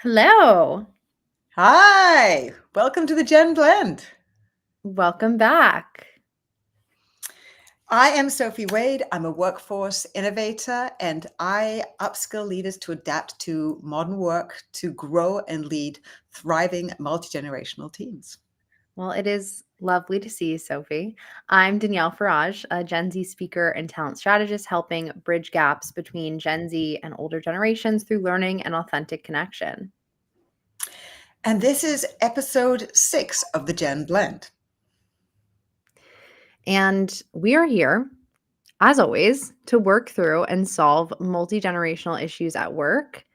Hello. Hi, welcome to the Gen Blend. Welcome back. I am Sophie Wade. I'm a workforce innovator and I upskill leaders to adapt to modern work to grow and lead thriving multi-generational teams. Well, it is lovely to see you, Sophie. I'm Danielle Farage, a Gen Z speaker and talent strategist helping bridge gaps between Gen Z and older generations through learning and authentic connection. And this is episode 6 of the Gen Blend. And we are here, as always, to work through and solve multi generational issues at work.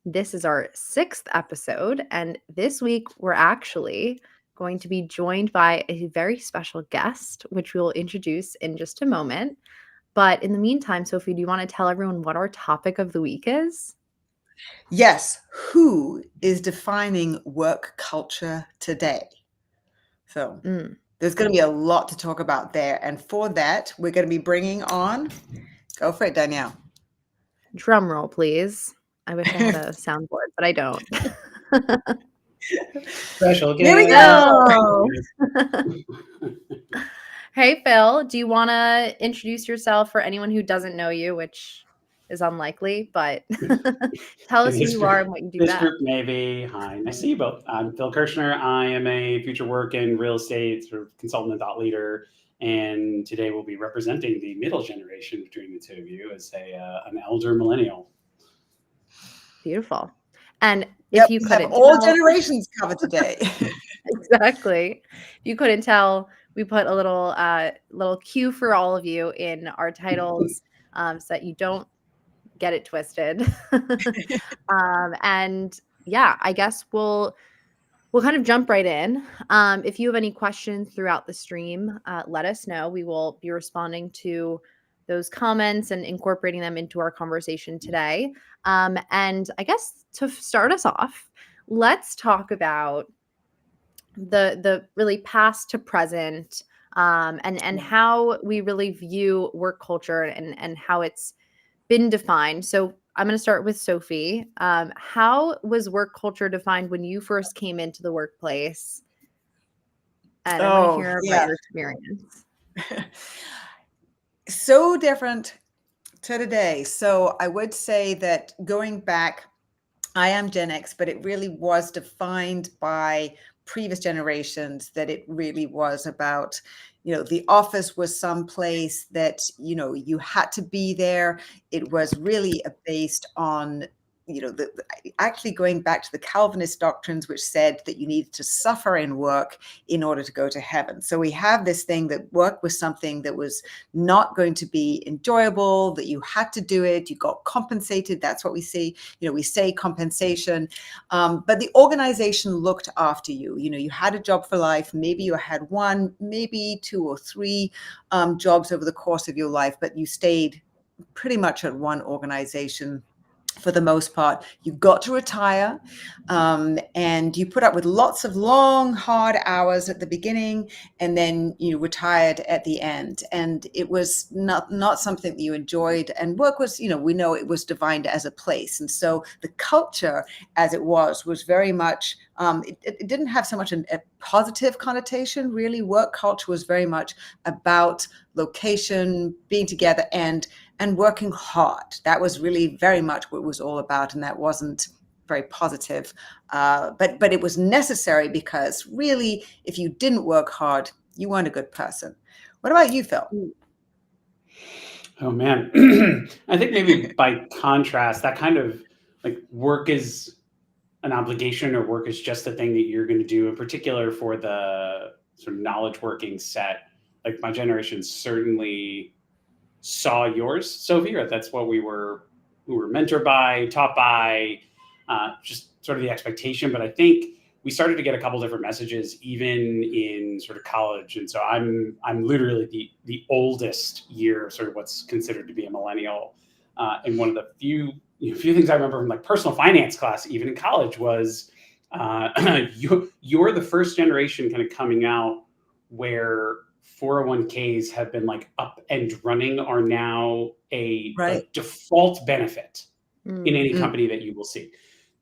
This is our 6th episode. And this week, we're actually going to be joined by a very special guest, which we will introduce in just a moment. But in the meantime, Sophie, do you want to tell everyone what our topic of the week is? Yes, who is defining work culture today? So Mm, there's going to be a lot to talk about there. And for that, we're going to be bringing on, go for it, Danielle. drum roll, please. I wish I had a soundboard, but I don't. Special Here we guest. go. Phil. Hey, Phil, do you want to introduce yourself for anyone who doesn't know you, which is unlikely, but tell us In who this you are group, and what you do this best. group maybe. Hi, nice to see you both. I'm Phil Kirshner. I am a future work and real estate sort of consultant and thought leader. And today we'll be representing the middle generation between the two of you as an elder millennial. Beautiful. And if Yep, you we have couldn't all tell, generations covered today. exactly. If you couldn't tell, we put a little cue for all of you in our titles so that you don't get it twisted. And yeah, I guess we'll kind of jump right in. If you have any questions throughout the stream, let us know. We will be responding to those comments and incorporating them into our conversation today. And I guess to start us off, let's talk about the really past to present, and how we really view work culture and how it's been defined. So I'm going to start with Sophie. How was work culture defined when you first came into the workplace? And I want to Oh, hear about yeah. your experience. So different to today. So I would say that going back, I am Gen X, but it really was defined by previous generations that it really was about, the office was some place that, you had to be there. It was really based on, actually going back to the Calvinist doctrines, which said that you needed to suffer in work in order to go to heaven. So we have this thing that work was something that was not going to be enjoyable, that you had to do it, you got compensated. That's what we see. We say compensation, but the organization looked after you. You had a job for life. Maybe you had one, maybe two or three jobs over the course of your life, but you stayed pretty much at one organization for the most part. You got to retire, and you put up with lots of long, hard hours at the beginning, and then you retired at the end. And it was not something that you enjoyed. And work was, we know it was defined as a place. And so the culture, as it was very much, it didn't have so much a positive connotation. Really, work culture was very much about location, being together, and working hard. That was really very much what it was all about, and that wasn't very positive. But it was necessary, because really, if you didn't work hard, you weren't a good person. What about you, Phil? Oh man, I think maybe by contrast, that kind of like work is an obligation or work is just a thing that you're going to do. In particular, for the sort of knowledge working set, like my generation certainly saw yours, Sophie, or that's what we were mentored by, taught by, just sort of the expectation. But I think we started to get a couple different messages even in sort of college, and so I'm literally the oldest year, sort of what's considered to be a millennial. And one of the few things I remember from like personal finance class, even in college, was you're the first generation kind of coming out where 401ks have been like up and running, are now a Right. like default benefit in Mm, any Mm. company that you will see.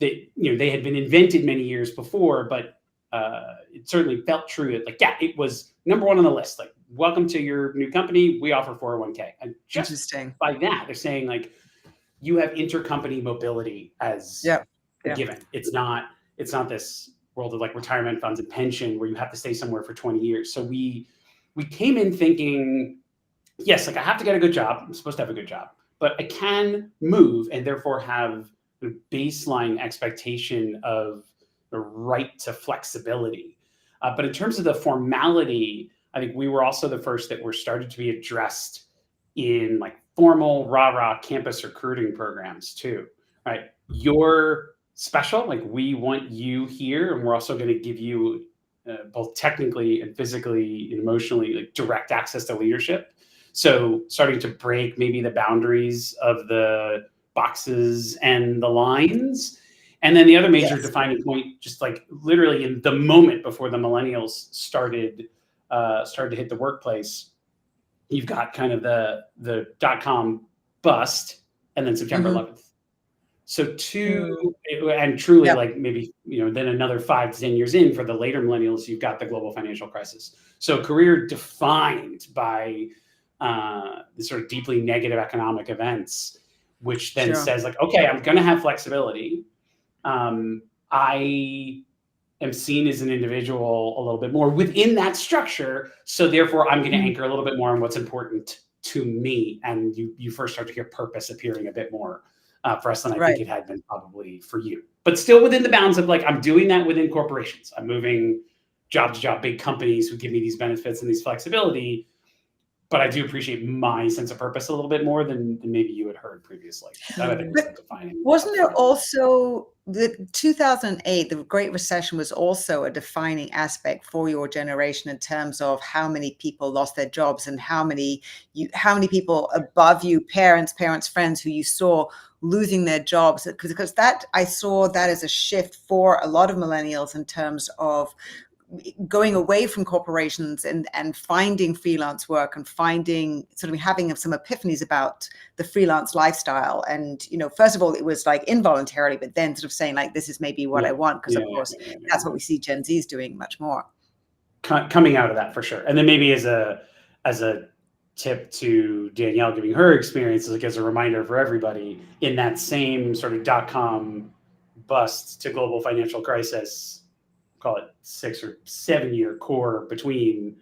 they had been invented many years before, but it certainly felt true that, like, yeah, it was number one on the list. Like, welcome to your new company. We offer 401k. And just Interesting. by that, they're saying, like, you have intercompany mobility as Yep. a Yeah. given. It's not this world of like retirement funds and pension where you have to stay somewhere for 20 years. So we came in thinking, yes, like, I have to get a good job. I'm supposed to have a good job, but I can move and therefore have a baseline expectation of the right to flexibility. But in terms of the formality, I think we were also the first that were started to be addressed in like formal rah-rah campus recruiting programs too, right? You're special, like, we want you here, and we're also going to give you both technically and physically and emotionally, like, direct access to leadership. So starting to break maybe the boundaries of the boxes and the lines. And then the other major defining point, just like literally in the moment before the millennials started to hit the workplace, you've got kind of the .com bust, and then September 11th. So and truly, like, maybe, then another 5 to 10 years in for the later millennials, you've got the global financial crisis. So a career defined by the sort of deeply negative economic events, which then says, like, okay, I'm going to have flexibility. I am seen as an individual a little bit more within that structure. So therefore, I'm going to anchor a little bit more on what's important to me. And you first start to hear purpose appearing a bit more for us than I think it had been probably for you. But still within the bounds of, like, I'm doing that within corporations. I'm moving job to job, big companies who give me these benefits and these flexibility. But I do appreciate my sense of purpose a little bit more than maybe you had heard previously. That I think was defining. Wasn't there also the 2008, the Great Recession was also a defining aspect for your generation in terms of how many people lost their jobs and how many people above you, parents, friends who you saw losing their jobs, because that I saw that as a shift for a lot of millennials in terms of going away from corporations and finding freelance work and finding sort of having some epiphanies about the freelance lifestyle. And, first of all, it was like involuntarily, but then sort of saying, like, this is maybe what I want. Because of course, that's what we see Gen Z's doing much more. Coming out of that for sure. And then maybe as a tip to Danielle, giving her experience, like, as a reminder for everybody, in that same sort of .com bust to global financial crisis, call it 6 or 7 year core between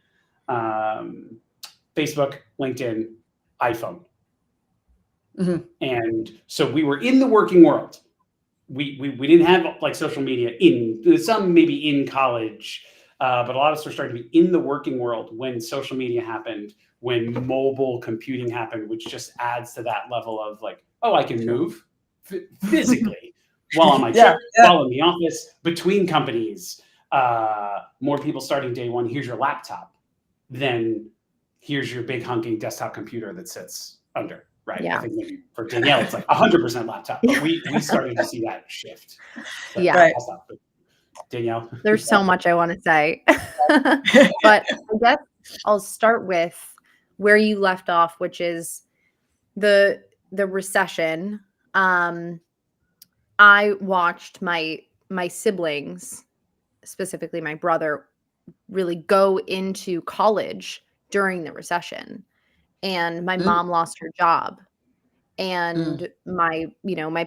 Facebook, LinkedIn, iPhone. And so we were in the working world. We didn't have like social media some maybe in college, but a lot of us were starting to be in the working world when social media happened, when mobile computing happened, which just adds to that level of, like, oh, I can move physically while on my trip, while in the office, between companies. More people starting day one, here's your laptop, then here's your big hunking desktop computer that sits under, right? I think maybe for Danielle, it's like 100% laptop, but we started to see that shift. So I'll stop. But Danielle? There's so much I want to say, but I guess I'll start with where you left off, which is the recession. I watched my siblings, specifically my brother, really go into college during the recession, and my mom lost her job, and my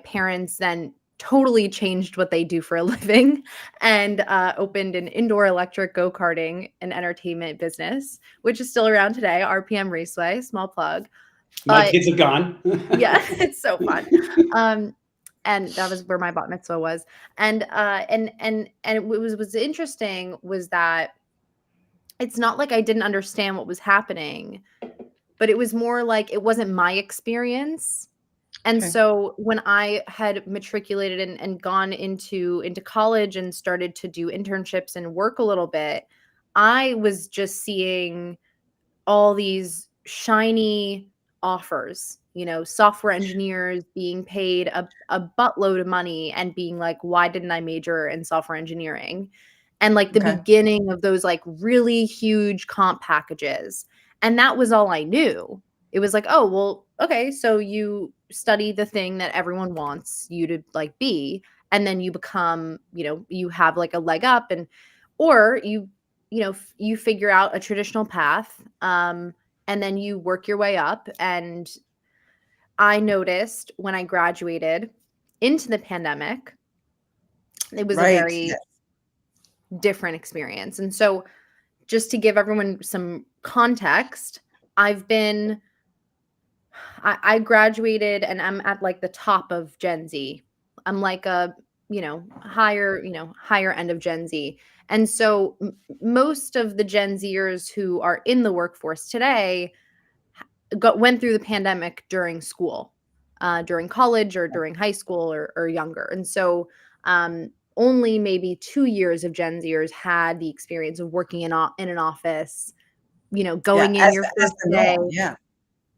parents then totally changed what they do for a living and opened an indoor electric go-karting and entertainment business, which is still around today, RPM Raceway, small plug. My kids have gone. Yeah, it's so fun. And that was where my bat mitzvah was. And it was interesting was that it's not like I didn't understand what was happening, but it was more like it wasn't my experience. And so when I had matriculated and gone into college and started to do internships and work a little bit, I was just seeing all these shiny offers, software engineers being paid a buttload of money and being like, why didn't I major in software engineering? And like the beginning of those like really huge comp packages. And that was all I knew. It was like, oh, well, okay, so you study the thing that everyone wants you to like be, and then you become, you have like a leg up, or you figure out a traditional path, and then you work your way up. And I noticed when I graduated into the pandemic, it was a Right. very Yes. different experience. And so just to give everyone some context, I graduated and I'm at like the top of Gen Z. I'm like a, higher end of Gen Z. And so most of the Gen Zers who are in the workforce today went through the pandemic during school, during college or during high school or younger. And so only maybe 2 years of Gen Zers had the experience of working in an office, going in your as first the day, norm. Yeah.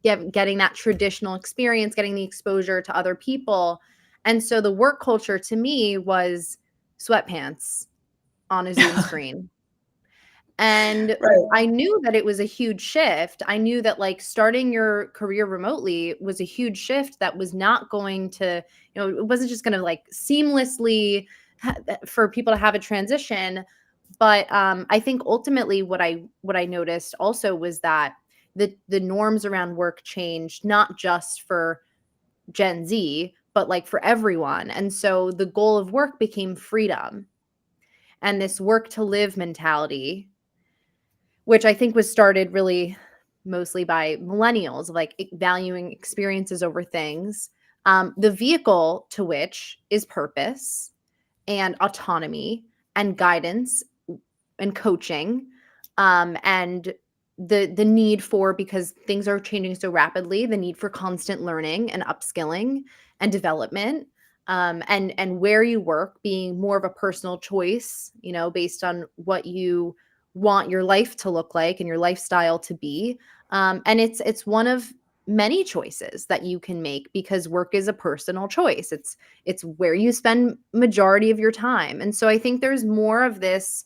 getting that traditional experience, getting the exposure to other people. And so the work culture to me was sweatpants on a Zoom screen. And Right. I knew that it was a huge shift. I knew that like starting your career remotely was a huge shift that was not going to, it wasn't just going to like seamlessly for people to have a transition. But I think ultimately what I noticed also was that the norms around work changed, not just for Gen Z, but like for everyone. And so the goal of work became freedom and this work to live mentality, which I think was started really mostly by millennials, like valuing experiences over things. The vehicle to which is purpose and autonomy and guidance and coaching, and the need for, because things are changing so rapidly, the need for constant learning and upskilling and development, and where you work being more of a personal choice, based on what you want your life to look like and your lifestyle to be. And it's one of many choices that you can make, because work is a personal choice. It's where you spend majority of your time. And so I think there's more of this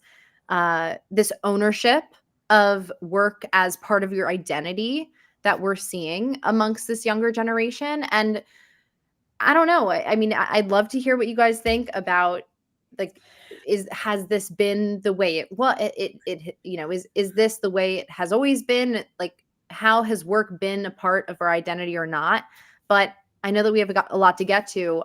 ownership of work as part of your identity that we're seeing amongst this younger generation. And I don't know. I mean, I'd love to hear what you guys think about, like, has this been the way is this the way it has always been? Like, how has work been a part of our identity or not? But I know that we have got a lot to get to.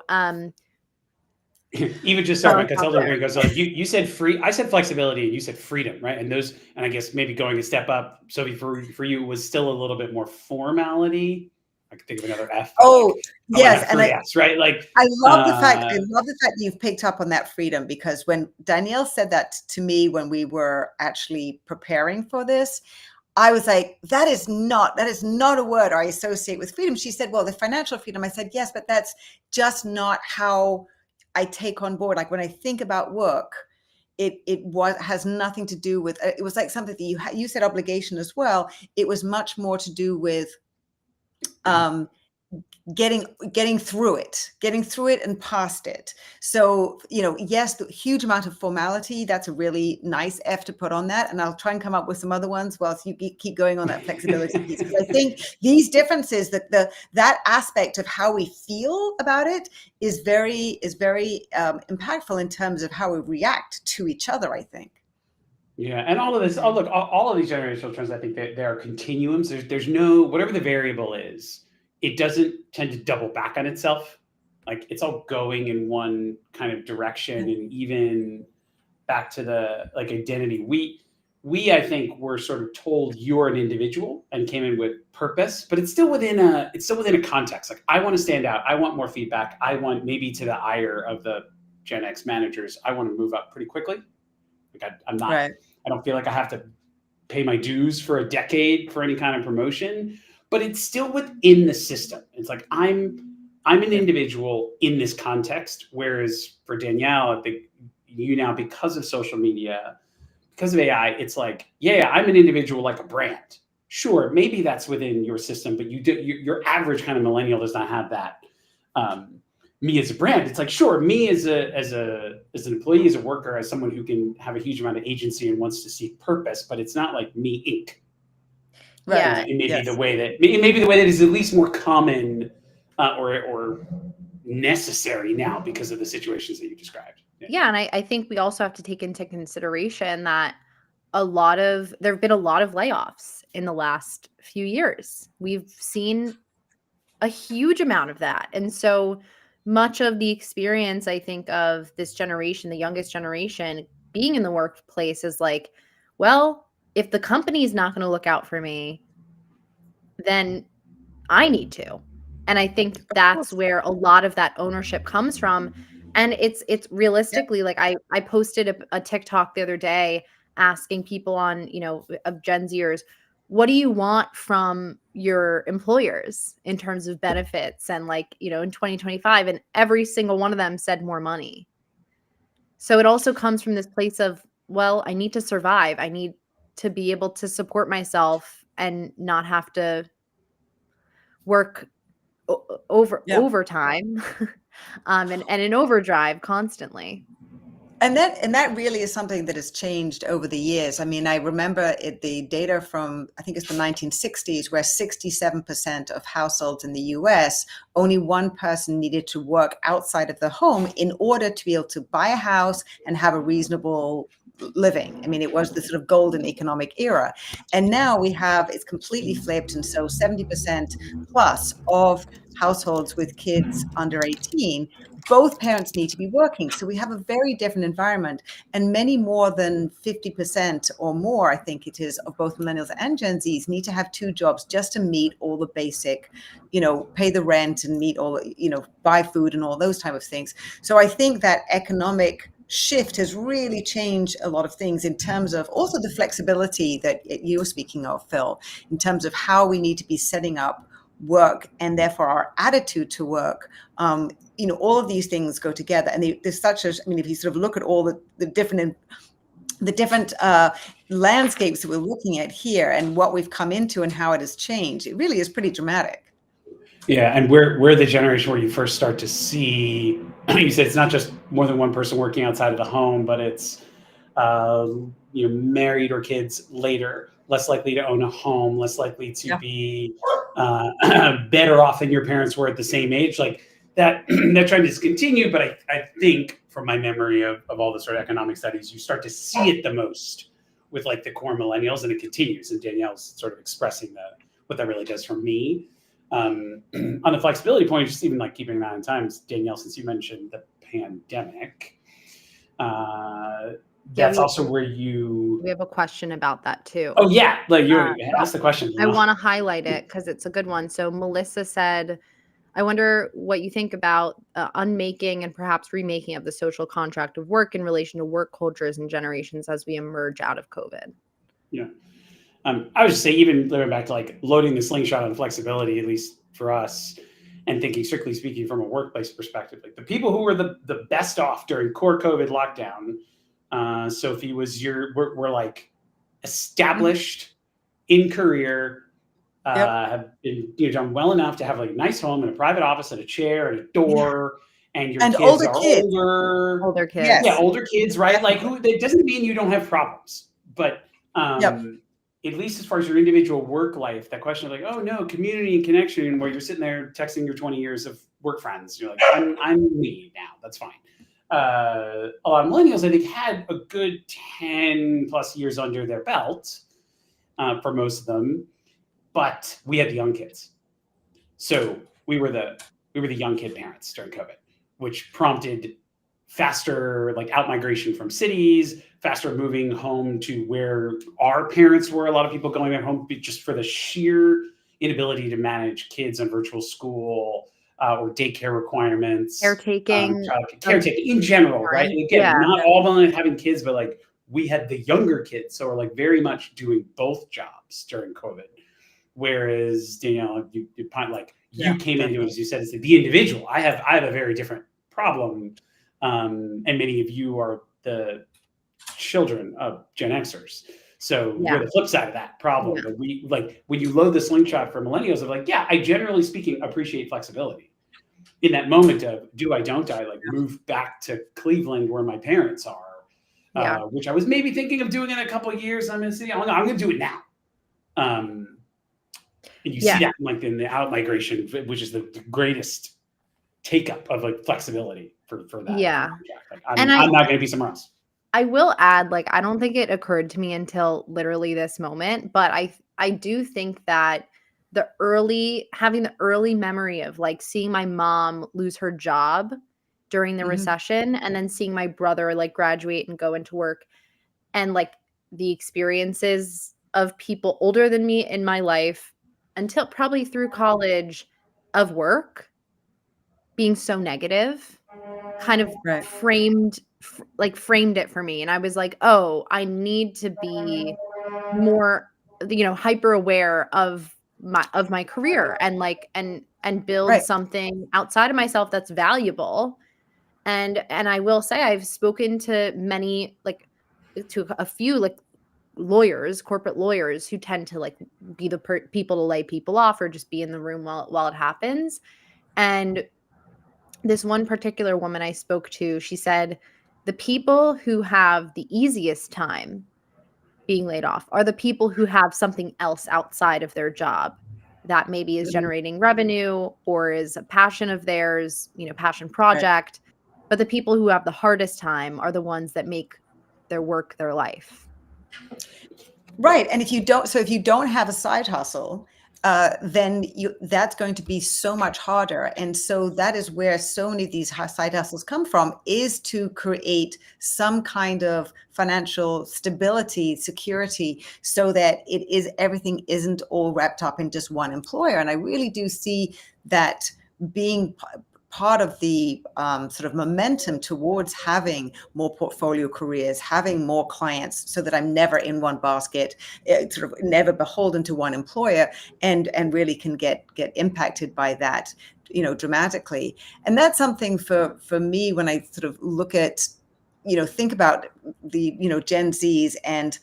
Even just sorry, Mike, I tell everybody goes like you said I said flexibility and you said freedom, right? And I guess maybe going a step up, Sophie, for you was still a little bit more formality. I could think of another F. Oh, yes. And right? Like I love the fact you've picked up on that freedom, because when Danielle said that to me when we were actually preparing for this, I was like, that is not a word I associate with freedom. She said, well, the financial freedom. I said, yes, but that's just not how I take on board. Like when I think about work, it has nothing to do with, it was like something that you said obligation as well. It was much more to do with getting through it and past it. So, yes, the huge amount of formality, that's a really nice F to put on that. And I'll try and come up with some other ones whilst you keep going on that flexibility piece. Because I think these differences, that aspect of how we feel about it is very impactful in terms of how we react to each other, I think. Yeah, and all of this, all of these generational trends, I think that there are continuums. There's no, whatever the variable is, it doesn't tend to double back on itself. Like it's all going in one kind of direction, and even back to the like identity. We I think were sort of told you're an individual and came in with purpose, but it's still within a context. Like I want to stand out. I want more feedback. I want, maybe to the ire of the Gen X managers, I want to move up pretty quickly. Like I'm not. Right. I don't feel like I have to pay my dues for a decade for any kind of promotion, but it's still within the system. It's like I'm an individual in this context. Whereas for Danielle, I think you now, because of social media, because of AI, it's like, yeah, I'm an individual like a brand. Sure, maybe that's within your system, but your average kind of millennial does not have that. Me as a brand, it's like, sure, me as an employee, as a worker, as someone who can have a huge amount of agency and wants to seek purpose, but it's not like me Inc. Right. It may be the way that is at least more common or necessary now because of the situations that you described. Yeah, and I think we also have to take into consideration that there have been a lot of layoffs in the last few years. We've seen a huge amount of that. And so much of the experience, I think, of this generation, the youngest generation, being in the workplace is like, well, if the company is not going to look out for me, then I need to. And I think that's where a lot of that ownership comes from. And it's realistically, like I posted a TikTok the other day asking people on, of Gen Zers, what do you want from your employers in terms of benefits and like, in 2025? And every single one of them said more money. So it also comes from this place of, well, I need to survive. I need to be able to support myself and not have to work overtime and in overdrive constantly. And that really is something that has changed over the years. I mean, I remember the data from, I think it's the 1960s, where 67% of households in the US, only one person needed to work outside of the home in order to be able to buy a house and have a reasonable living. I mean, it was the sort of golden economic era. And now it's completely flipped. And so 70% plus of households with kids under 18, both parents need to be working. So we have a very different environment, and many more than 50% or more, I think it is, of both millennials and Gen Zs need to have two jobs just to meet all the basic, pay the rent and meet all, buy food and all those type of things. So I think that economic shift has really changed a lot of things in terms of also the flexibility that you were speaking of, Phil, in terms of how we need to be setting up work and therefore our attitude to work. All of these things go together, and there's such a, if you sort of look at all the different landscapes that we're looking at here and what we've come into and how it has changed, it really is pretty dramatic. Yeah, and we're the generation where you first start to see, you said it's not just more than one person working outside of the home, but it's married or kids later, less likely to own a home, less likely to be better off than your parents were at the same age. Like that trend has continued, but I think from my memory of all the sort of economic studies, you start to see it the most with like the core millennials, and it continues. And Danielle's sort of expressing what that really does for me. On the flexibility point, just even like keeping that in times, Danielle, since you mentioned the pandemic, that's also where we have a question about that too. Oh yeah, like you asked the question. I want to highlight it because it's a good one. So Melissa said, I wonder what you think about unmaking and perhaps remaking of the social contract of work in relation to work cultures and generations as we emerge out of COVID. Yeah. I would just say, even living back to like loading the slingshot on flexibility, at least for us, and thinking strictly speaking from a workplace perspective, like the people who were the best off during core COVID lockdown, Sophie, we're like established in career, have been done well enough to have like a nice home and a private office and a chair and a door. And your kids older are kids. Older kids. Yes. Yeah, older kids, right? Like it doesn't mean you don't have problems, but at least as far as your individual work life, that question of like, oh no, community and connection, where you're sitting there texting your 20 years of work friends. You're like, I'm me now. That's fine. A lot of millennials, I think, had a good 10 plus years under their belt for most of them, but we had the young kids. So we were the young kid parents during COVID, which prompted faster like out migration from cities, faster moving home to where our parents were. A lot of people going back home just for the sheer inability to manage kids on virtual school or daycare requirements. Caretaking in general, right? And again, not all of them having kids, but like we had the younger kids. So we're like very much doing both jobs during COVID. Whereas, Danielle, you came into it, as you said, it's the individual. I have a very different problem. And many of you are the children of Gen Xers. So we're the flip side of that problem. But we like when you load the slingshot for millennials of like, I generally speaking appreciate flexibility. In that moment of do I, don't I, like move back to Cleveland where my parents are, which I was maybe thinking of doing in a couple of years. I'm going to say, I'm going to do it now. And you Yeah. see that like in the out migration, which is the greatest take up of like flexibility for that Yeah. contract. Like And I'm not going to be somewhere else. I will add, like, I don't think it occurred to me until literally this moment, but I do think that having the early memory of like seeing my mom lose her job during the recession, and then seeing my brother like graduate and go into work, and like the experiences of people older than me in my life until probably through college of work being so negative kind of Right. framed it for me, and I was like, "Oh, I need to be more, hyper aware of my career, and like and build Right. something outside of myself that's valuable." And I will say I've spoken to many, like, to a few, like, lawyers, corporate lawyers, who tend to like be the people to lay people off or just be in the room while it happens. And this one particular woman I spoke to, she said, the people who have the easiest time being laid off are the people who have something else outside of their job that maybe is Mhm. generating revenue or is a passion of theirs, passion Right. project. But the people who have the hardest time are the ones that make their work their life. Right. And if you don't have a side hustle, then that's going to be so much harder. And so that is where so many of these side hustles come from, is to create some kind of financial stability, security, so that everything isn't all wrapped up in just one employer. And I really do see that being part of the sort of momentum towards having more portfolio careers, having more clients, so that I'm never in one basket, sort of never beholden to one employer, and really can get impacted by that, dramatically. And that's something for me, when I sort of look at, think about the, Gen Zs. And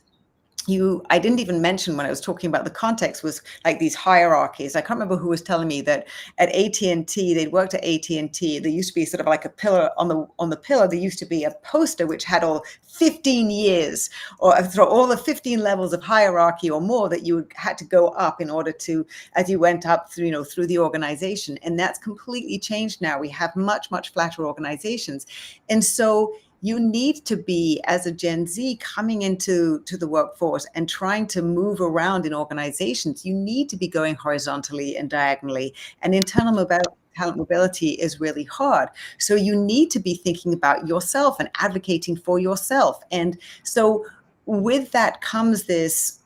I didn't even mention, when I was talking about the context, was like these hierarchies. I can't remember who was telling me that at AT&T, they'd worked at AT&T. There used to be sort of like a pillar on the pillar. There used to be a poster which had all 15 years, or all the 15 levels of hierarchy or more that you had to go up in order to, as you went up through, through the organization. And that's completely changed now. We have much, much flatter organizations. And so you need to be, as a Gen Z coming into the workforce and trying to move around in organizations, you need to be going horizontally and diagonally. And internal talent mobility is really hard. So you need to be thinking about yourself and advocating for yourself. And so with that comes this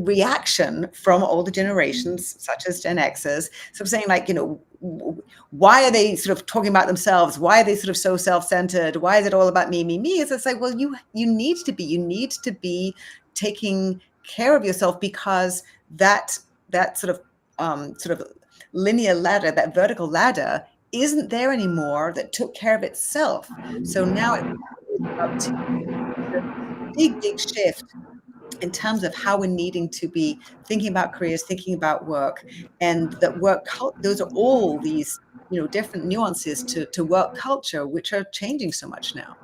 reaction from older generations, such as Gen Xers, sort of saying, like, why are they sort of talking about themselves? Why are they sort of so self-centered? Why is it all about me, me, me? It's like, well, you need to be taking care of yourself, because that sort of linear ladder, that vertical ladder, isn't there anymore, that took care of itself. So now it's up to the big shift in terms of how we're needing to be thinking about careers, thinking about work, and that those are all these, different nuances to work culture, which are changing so much now.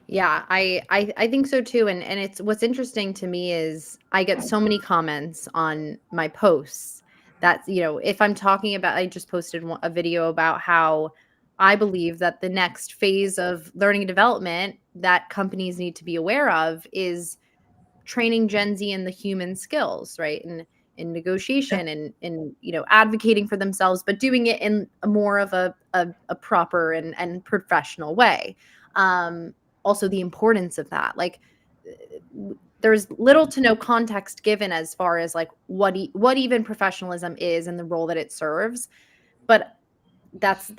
Yeah, I think so too. And it's, what's interesting to me is I get so many comments on my posts that, if I'm talking about, I just posted a video about how I believe that the next phase of learning and development that companies need to be aware of is training Gen Z in the human skills, right? And in Yeah. negotiation, and advocating for themselves, but doing it in a more of a proper and professional way. Also, the importance of that, like, there's little to no context given as far as like what even professionalism is and the role that it serves. But that's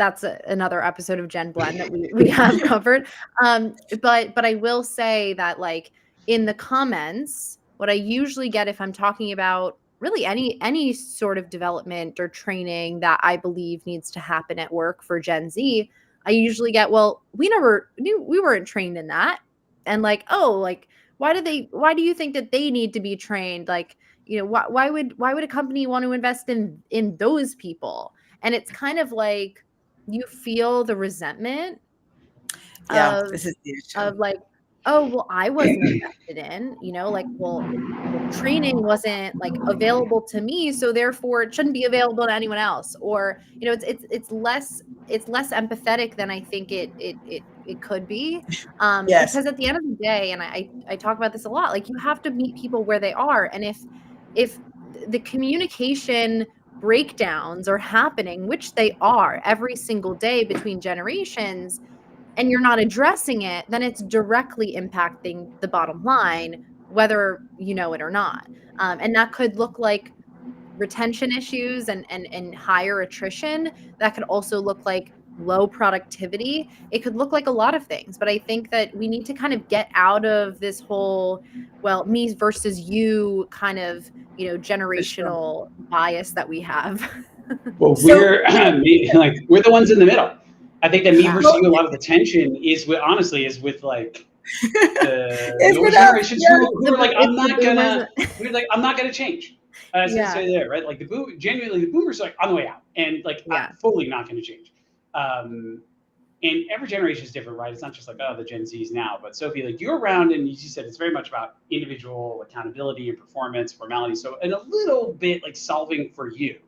another episode of Gen Blend that we have covered. But I will say that, like, in the comments, what I usually get if I'm talking about really any sort of development or training that I believe needs to happen at work for Gen Z, I usually get, well, we never knew, we weren't trained in that. And like, oh, like, why do you think that they need to be trained? Like, why would a company want to invest in those people? And it's kind of like you feel the resentment Yeah, of this is the issue. of like oh, well, I wasn't invested in, like, well, training wasn't like available to me, so therefore it shouldn't be available to anyone else. Or, it's less empathetic than I think it could be. Yes. Because at the end of the day, and I talk about this a lot, like, you have to meet people where they are. And if the communication breakdowns are happening, which they are every single day between generations, and you're not addressing it, then it's directly impacting the bottom line, whether you know it or not. And that could look like retention issues and higher attrition. That could also look like low productivity. It could look like a lot of things. But I think that we need to kind of get out of this whole, well, me versus you kind of, For sure. generational bias that we have. Well, So, we're the ones in the middle. I think that me Yeah. versus you, a lot of the tension is with like the it's older with us. generations Yeah. who are like, It's the boomers. we're like, I'm not gonna change. As I say there, right? Like genuinely, the boomers are like on the way out, and like Yeah. I'm fully not gonna change. And every generation is different, right? It's not just like, oh, the Gen Zs now. But Sophie, like you're around, and you said it's very much about individual accountability and performance, formality. So, and a little bit like solving for you.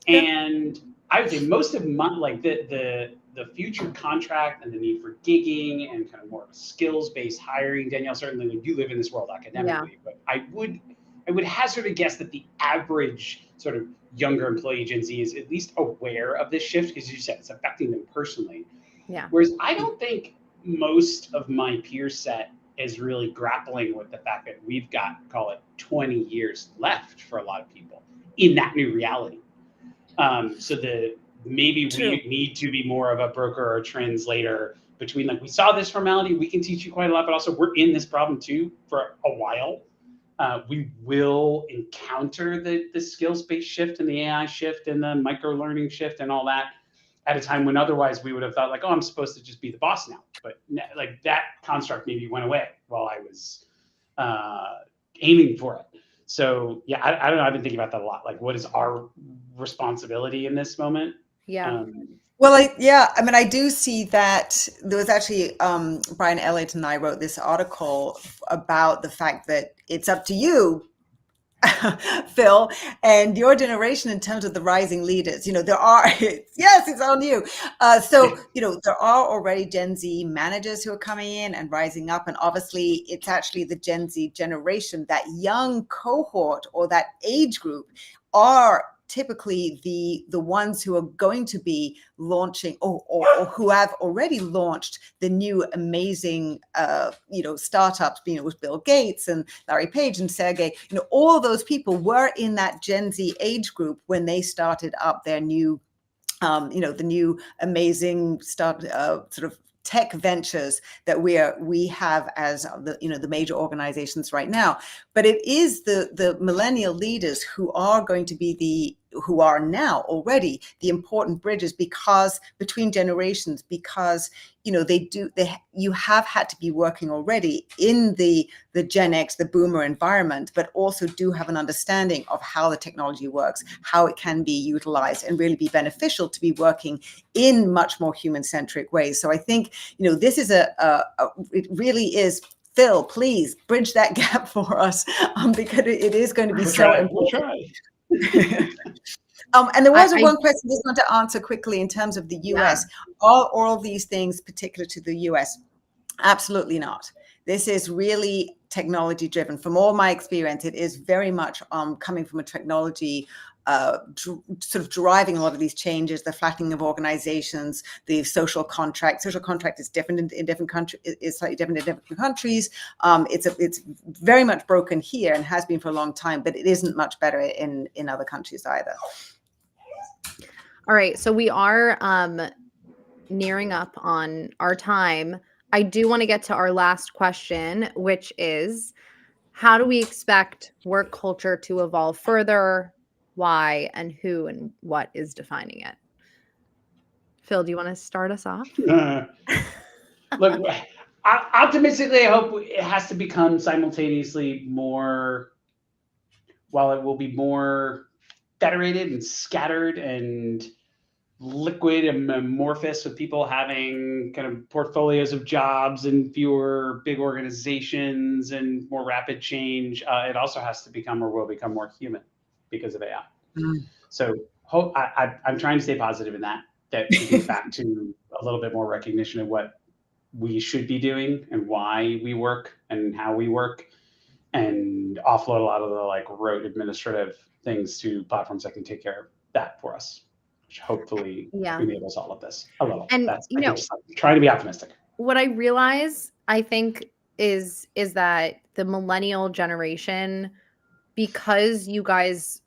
And I would say most of my like the future contract and the need for gigging and kind of more of a skills-based hiring. Danielle, certainly we do live in this world academically, but I would hazard a guess that the average sort of younger employee Gen Z is at least aware of this shift, because you said it's affecting them personally. Yeah. Whereas I don't think most of my peer set is really grappling with the fact that we've got, call it 20 years left for a lot of people in that new reality. So maybe True. we need to be more of a broker or a translator between, like, we saw this formality, we can teach you quite a lot, but also we're in this problem too for a while. We will encounter the skills-based shift and the AI shift and the micro-learning shift and all that at a time when otherwise we would have thought like, oh, I'm supposed to just be the boss now. But like that construct maybe went away while I was aiming for it. So yeah, I don't know. I've been thinking about that a lot. Like, what is our responsibility in this moment? Yeah. Well, I do see that there was actually Brian Elliott and I wrote this article about the fact that it's up to you, Phil, and your generation in terms of the rising leaders. There are, yes, it's on you. There are already Gen Z managers who are coming in and rising up. And obviously, it's actually the Gen Z generation, that young cohort or that age group are typically the ones who are going to be launching or who have already launched the new amazing startups, with Bill Gates and Larry Page and Sergey. All of those people were in that Gen Z age group when they started up their new the new amazing sort of tech ventures that we have as the major organizations right now. But it is the millennial leaders who are going to be who are now already the important bridges between generations, because you have had to be working already in the Gen X, the boomer environment, but also do have an understanding of how the technology works, how it can be utilized, and really be beneficial to be working in much more human-centric ways. So I think this is it really is. Phil, please bridge that gap for us, because it is going to be important. We'll try. And there was one question I just want to answer quickly in terms of the US. Yeah. Are all these things particular to the US? Absolutely not. This is really technology driven. From all my experience, it is very much coming from a technology sort of driving a lot of these changes, the flattening of organizations, the social contract. Social contract is different in different countries. It's slightly different in different countries. It's very much broken here and has been for a long time, but it isn't much better in other countries either. All right, so we are nearing up on our time. I do want to get to our last question, which is, how do we expect work culture to evolve further? Why and who and what is defining it? Phil, do you want to start us off? Look, optimistically, I hope it has to become simultaneously more, while it will be more federated and scattered and liquid and amorphous with people having kind of portfolios of jobs and fewer big organizations and more rapid change, it also has to become or will become more human because of AI. So I'm trying to stay positive in that we get back to a little bit more recognition of what we should be doing and why we work and how we work, and offload a lot of the like rote administrative things to platforms that can take care of that for us, which hopefully enables all of this a little. And that's just trying to be optimistic. What I realize, I think, is that the millennial generation, because you guys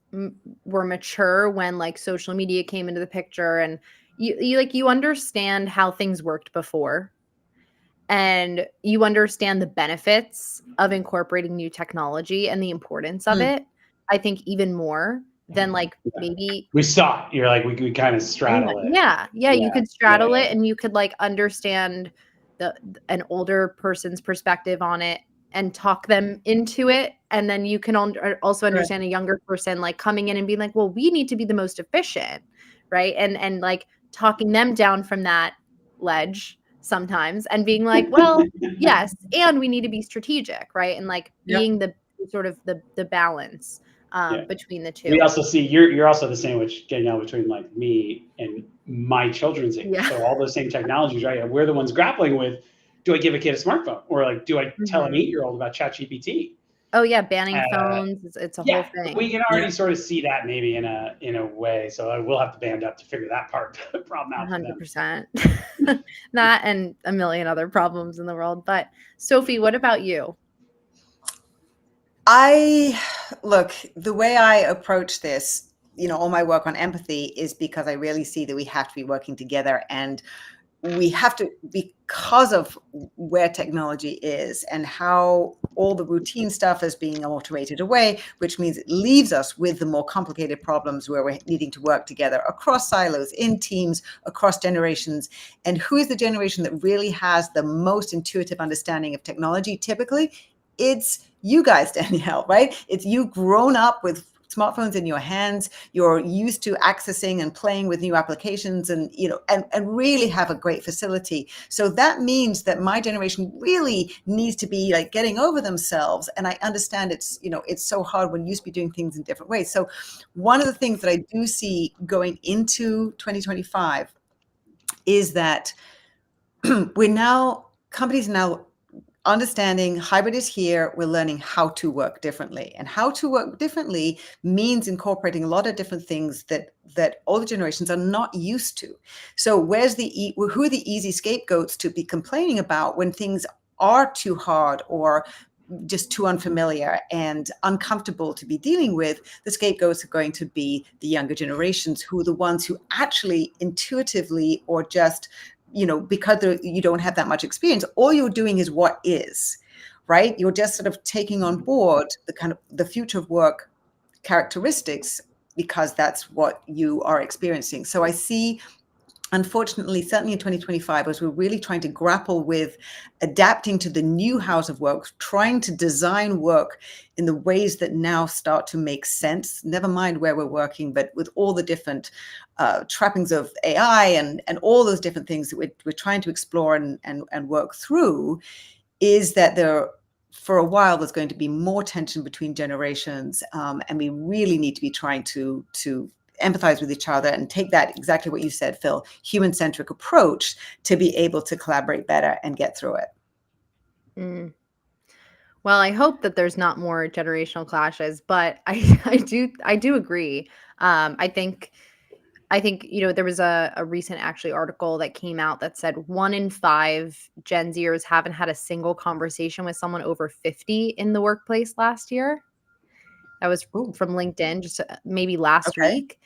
were mature when like social media came into the picture, and you understand how things worked before, and you understand the benefits of incorporating new technology and the importance of it, I think even more than like maybe we saw it. You're like, we kind of straddle it. Yeah, you could straddle it, and you could like understand an older person's perspective on it and talk them into it. And then you can also understand a younger person like coming in and being like, well, we need to be the most efficient, right? And like talking them down from that ledge sometimes and being like, well, yes, and we need to be strategic, right? And like being the sort of the balance between the two. We also see you're also the sandwich, Danielle, between like me and my children's age. So all those same technologies, right? And we're the ones grappling with, do I give a kid a smartphone, or like, do I tell an 8-year-old about ChatGPT? Oh yeah, banning phones. It's a whole thing. We can already sort of see that maybe in a way. So we'll have to band up to figure that part of the problem out. 100%. That and a million other problems in the world. But Sophie, what about you? Look, the way I approach this, all my work on empathy is because I really see that we have to be working together, and we have to, because of where technology is and how all the routine stuff is being automated away, which means it leaves us with the more complicated problems where we're needing to work together across silos, in teams, across generations. And who is the generation that really has the most intuitive understanding of technology? Typically, it's you guys, Danielle, right? It's you grown up with smartphones in your hands. You're used to accessing and playing with new applications, and and really have a great facility. So that means that my generation really needs to be like getting over themselves. And I understand it's so hard when you used to be doing things in different ways. So one of the things that I do see going into 2025 is that companies now understanding hybrid is here. We're learning how to work differently, and how to work differently means incorporating a lot of different things that older generations are not used to. So who are the easy scapegoats to be complaining about when things are too hard or just too unfamiliar and uncomfortable to be dealing with? The scapegoats are going to be the younger generations, who are the ones who actually intuitively, or just because you don't have that much experience, all you're doing is what is, right? You're just sort of taking on board the kind of the future of work characteristics because that's what you are experiencing. So I see, unfortunately, certainly in 2025, as we're really trying to grapple with adapting to the new house of work, trying to design work in the ways that now start to make sense, never mind where we're working, but with all the different trappings of AI and all those different things that we're trying to explore and work through, is that for a while, there's going to be more tension between generations, and we really need to be trying to empathize with each other and take that, exactly what you said, Phil, human-centric approach to be able to collaborate better and get through it. Well, I hope that there's not more generational clashes, but I do agree. I think there was a recent actually article that came out that said 1 in 5 Gen Zers haven't had a single conversation with someone over 50 in the workplace last year. That was from LinkedIn, just maybe last week.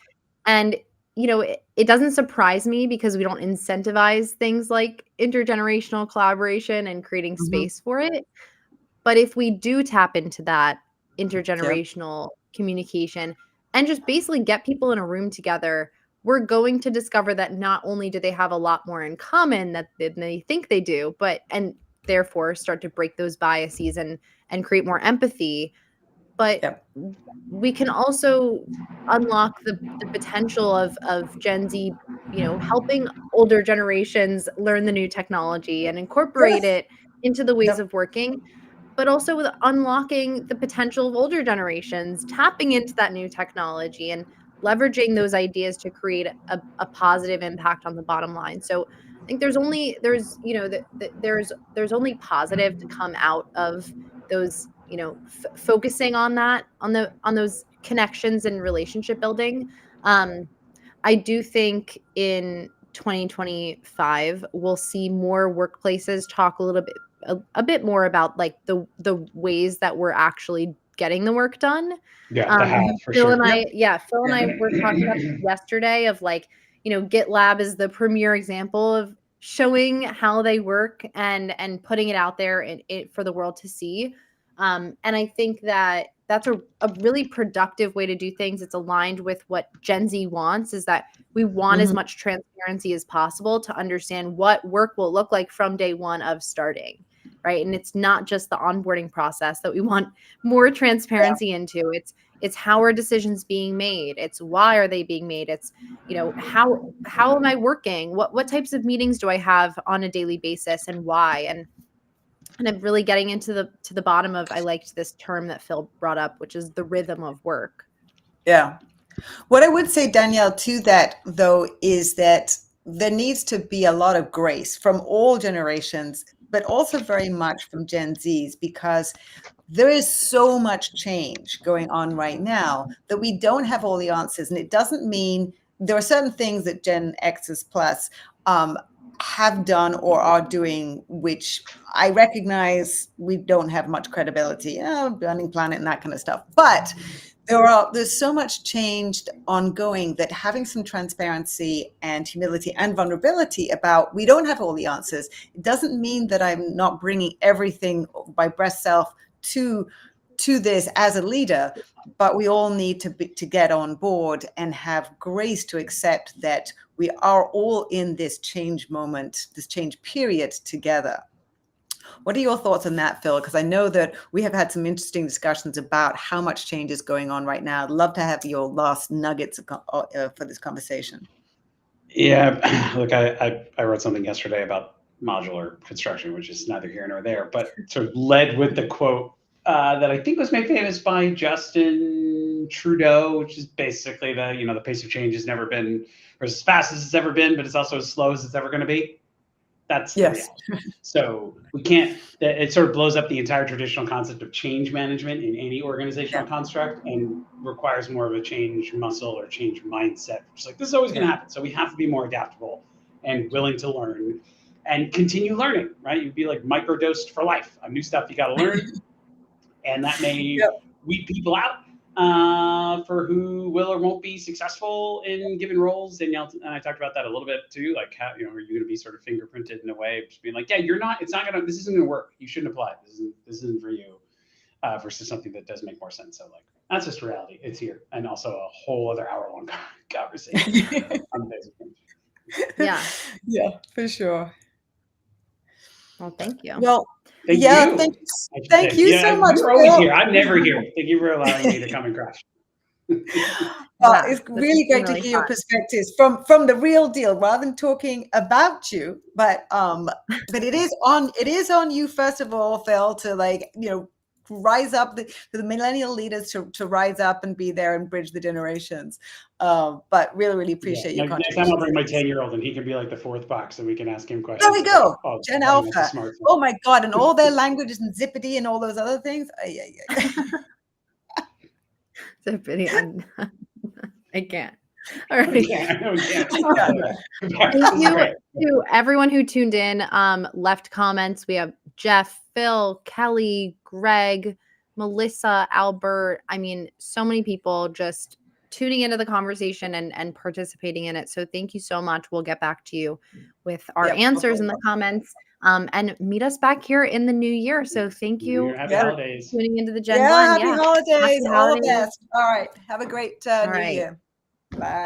And, it doesn't surprise me because we don't incentivize things like intergenerational collaboration and creating space for it. But if we do tap into that intergenerational communication and just basically get people in a room together, we're going to discover that not only do they have a lot more in common than they think they do, and therefore start to break those biases and create more empathy. But we can also unlock the potential of Gen Z helping older generations learn the new technology and incorporate Yes. it into the ways Yep. of working, but also with unlocking the potential of older generations, tapping into that new technology and leveraging those ideas to create a positive impact on the bottom line. So I think there's only positive to come out of those, focusing on that, on those connections and relationship building. I do think in 2025 we'll see more workplaces talk a little bit a bit more about like the ways that we're actually getting the work done. Yeah, the how for Phil sure. and I, Yep. Phil and Yeah. I were talking about this yesterday of like, GitLab is the premier example of showing how they work and putting it out there for the world to see. And I think that that's a really productive way to do things. It's aligned with what Gen Z wants, is that we want as much transparency as possible to understand what work will look like from day one of starting, right? And it's not just the onboarding process that we want more transparency into. It's how are decisions being made? It's why are they being made? It's, how am I working? What types of meetings do I have on a daily basis and why? And kind of really getting into the bottom of, I liked this term that Phil brought up, which is the rhythm of work. Yeah. What I would say, Danielle, to that, though, is that there needs to be a lot of grace from all generations, but also very much from Gen Zs, because there is so much change going on right now that we don't have all the answers. And it doesn't mean there are certain things that Gen Xs plus have done or are doing, which I recognize we don't have much credibility, Burning Planet and that kind of stuff. But there's so much changed ongoing that having some transparency and humility and vulnerability about we don't have all the answers, it doesn't mean that I'm not bringing everything by breast self to this as a leader, but we all need to get on board and have grace to accept that we are all in this change moment, this change period together. What are your thoughts on that, Phil? Because I know that we have had some interesting discussions about how much change is going on right now. I'd love to have your last nuggets for this conversation. Yeah, look, I wrote something yesterday about modular construction, which is neither here nor there, but sort of led with the quote that I think was made famous by Justin Trudeau, which is basically the pace of change has never been as fast as it's ever been, but it's also as slow as it's ever going to be. That's the reality. So we can't, it sort of blows up the entire traditional concept of change management in any organizational construct and requires more of a change muscle or change mindset. It's like, this is always going to happen. So we have to be more adaptable and willing to learn and continue learning, right? You'd be like microdosed for life. New stuff you got to learn. And that may weed people out for who will or won't be successful in given roles. Danielle and I talked about that a little bit too. Like, how, are you going to be sort of fingerprinted in a way of just being like, yeah, this isn't going to work. You shouldn't apply. This isn't for you, versus something that does make more sense. So like, that's just reality. It's here. And also a whole other hour-long conversation on basic things. Yeah, for sure. Well, thank you. Well, thank you so much. You're always here. I'm never here. Thank you for allowing me to come and crash. It's really great to hear your perspectives from the real deal, rather than talking about you. But it is on you first of all, Phil, to rise up for the millennial leaders to rise up and be there and bridge the generations. But really appreciate your contribution. Next time I'll bring my 10-year-old and he can be like the fourth box and we can ask him questions. There we go. Gen Alpha. Oh my God. And all their languages and Zippity and all those other things. Zippity. I can't. All right. Thank you to everyone who tuned in, left comments. We have Jeff, Phil, Kelly, Greg, Melissa, Albert. I mean, so many people just tuning into the conversation and participating in it. So thank you so much. We'll get back to you with our answers in the comments, and meet us back here in the new year. So thank you for tuning into the Gen 1. Happy holidays. All the best. All right. Have a great new year. Bye.